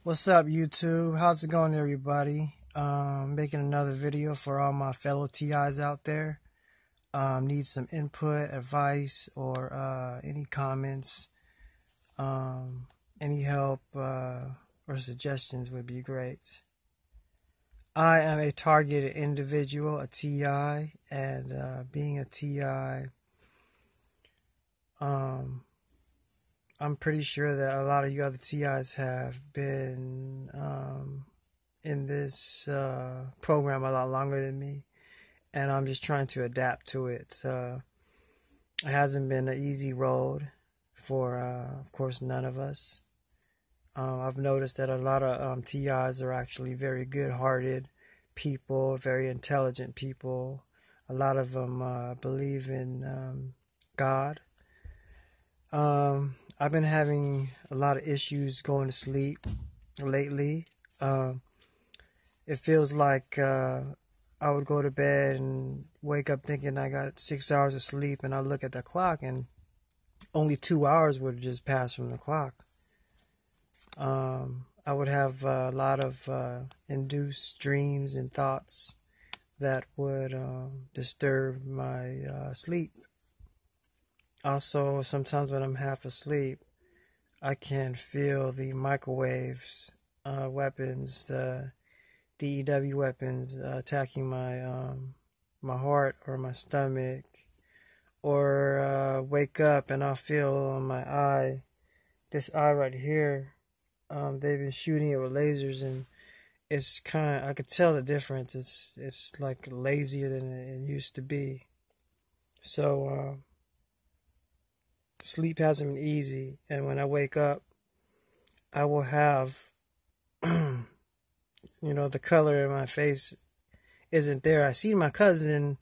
What's up, YouTube? How's it going, everybody? Making another video for all my fellow TIs out there. Need some input, advice, or any comments, any help or suggestions would be great. I am a targeted individual, a TI, and being a TI, I'm pretty sure that a lot of you other TIs have been in this program a lot longer than me, and I'm just trying to adapt to it. It hasn't been an easy road for, of course, none of us. I've noticed that a lot of TIs are actually very good-hearted people, very intelligent people. A lot of them believe in God. I've been having a lot of issues going to sleep lately. It feels like I would go to bed and wake up thinking I got 6 hours of sleep, and I look at the clock and only 2 hours would just pass from the clock. I would have a lot of induced dreams and thoughts that would disturb my sleep. Also, sometimes when I'm half asleep, I can feel the microwaves, weapons, the DEW weapons attacking my heart or my stomach, or wake up and I'll feel on my eye, this eye right here, they've been shooting it with lasers, and it's I could tell the difference. It's like lazier than it used to be. So sleep hasn't been easy, and when I wake up, I will have, the color in my face isn't there. I seen my cousin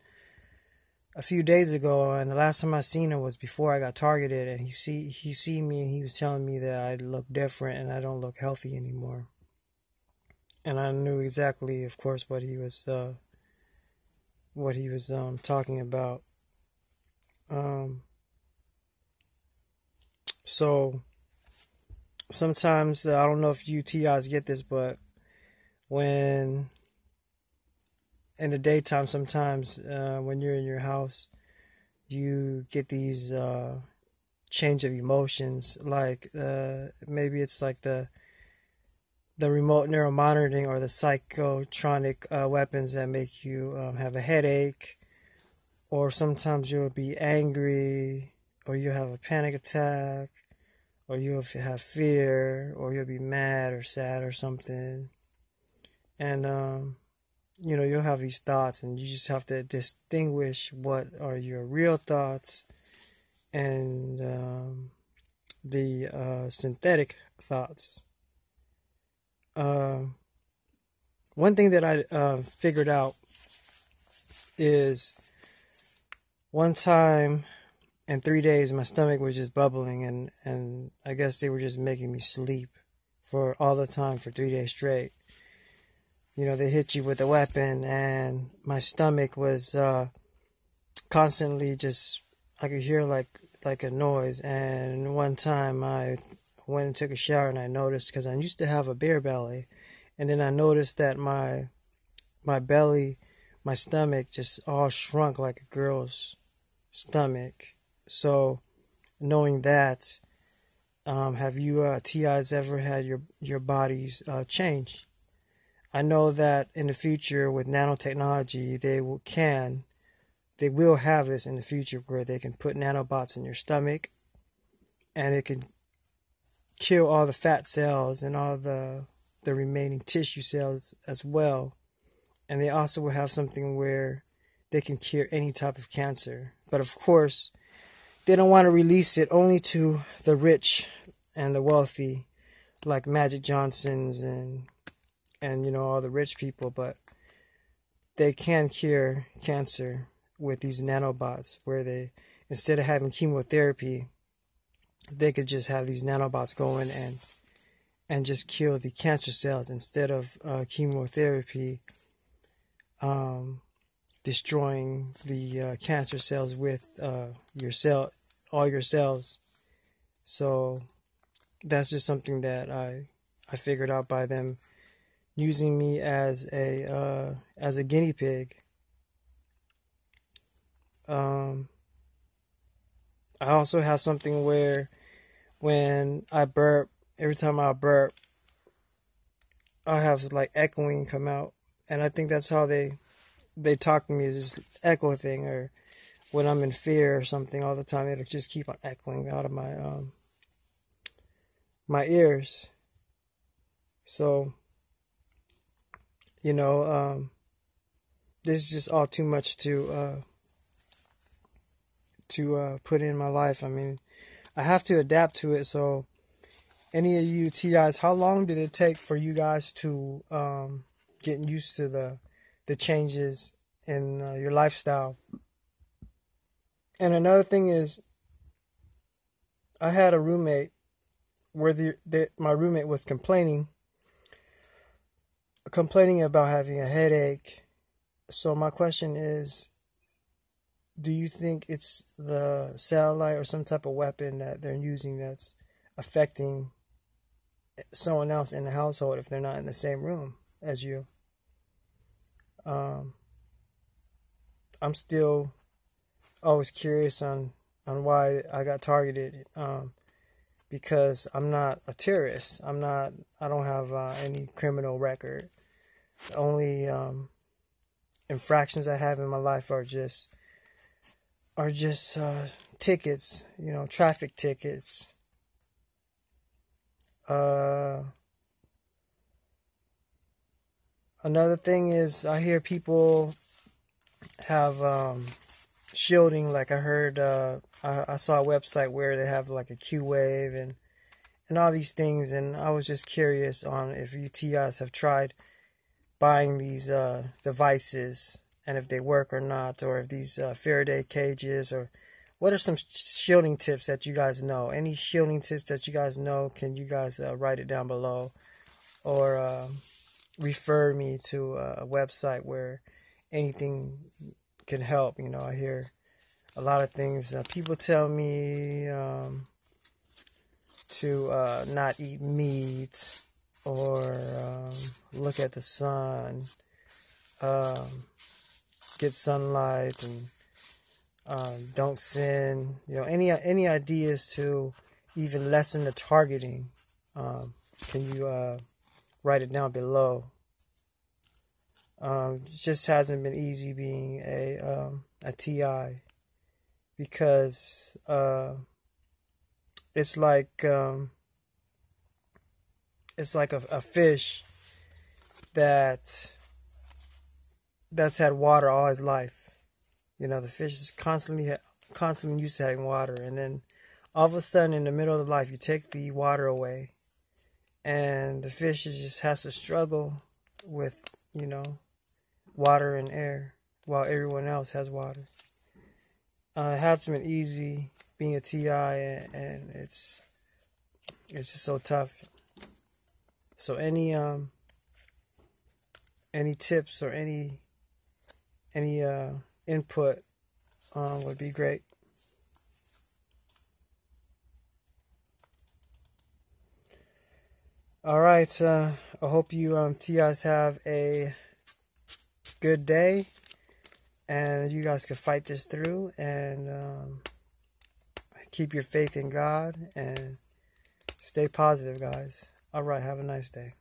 a few days ago, and the last time I seen him was before I got targeted, and he see me, and he was telling me that I look different and I don't look healthy anymore. And I knew exactly, of course, what he was talking about. So sometimes, I don't know if you TIs get this, but when in the daytime, sometimes when you're in your house, you get these change of emotions, like maybe it's like the remote neuromonitoring or the psychotronic weapons that make you have a headache, or sometimes you'll be angry, or you'll have a panic attack, or you'll have fear, or you'll be mad or sad or something. And you'll have these thoughts, and you just have to distinguish what are your real thoughts and the synthetic thoughts. One thing that I figured out is, one time in 3 days my stomach was just bubbling, and I guess they were just making me sleep for all the time for 3 days straight. They hit you with a weapon, and my stomach was constantly just, I could hear like a noise. And one time I went and took a shower, and I noticed, because I used to have a bare belly, and then I noticed that my belly, my stomach just all shrunk like a girl's stomach. So knowing that, have you TIs ever had your bodies change? I know that in the future with nanotechnology, they will have this in the future, where they can put nanobots in your stomach, and it can kill all the fat cells and all the remaining tissue cells as well. And they also will have something where they can cure any type of cancer. But of course, they don't want to release it only to the rich and the wealthy, like Magic Johnsons and all the rich people. But they can cure cancer with these nanobots, where they, instead of having chemotherapy, they could just have these nanobots go in and just kill the cancer cells, instead of chemotherapy destroying the cancer cells with all your cells. So that's just something that I figured out by them using me as a guinea pig. I also have something where when I burp, every time I burp, I have like echoing come out, and I think that's how they talk to me, is this echo thing, or when I'm in fear or something all the time, it'll just keep on echoing out of my ears. So, you know, this is just all too much to put in my life. I mean, I have to adapt to it. So, any of you TIs, how long did it take for you guys to get used to the changes in your lifestyle? And another thing is, I had a roommate where my roommate was complaining about having a headache. So my question is, do you think it's the satellite or some type of weapon that they're using that's affecting someone else in the household if they're not in the same room as you? I'm still always curious on why I got targeted, because I'm not a terrorist. I don't have any criminal record. The only infractions I have in my life are just tickets, traffic tickets. Another thing is, I hear people have shielding. Like I heard, I saw a website where they have like a Q wave and all these things, and I was just curious on if you TIs have tried buying these devices and if they work or not, or if these Faraday cages, or what are some shielding tips that you guys know? Any shielding tips that you guys know, can you guys write it down below, or refer me to a website where anything can help. I hear a lot of things. People tell me to not eat meat, or look at the sun, get sunlight, and don't sin. Any ideas to even lessen the targeting? Can you write it down below? It just hasn't been easy being a TI, because it's like a fish that's had water all his life. The fish is constantly used to having water, and then all of a sudden, in the middle of life, you take the water away, and the fish just has to struggle with water and air while everyone else has water. It hasn't been easy being a TI, and it's just so tough. So any tips or any input would be great. All right, I hope you TIs have a good day, and you guys can fight this through, and keep your faith in God, and stay positive, guys. All right, have a nice day.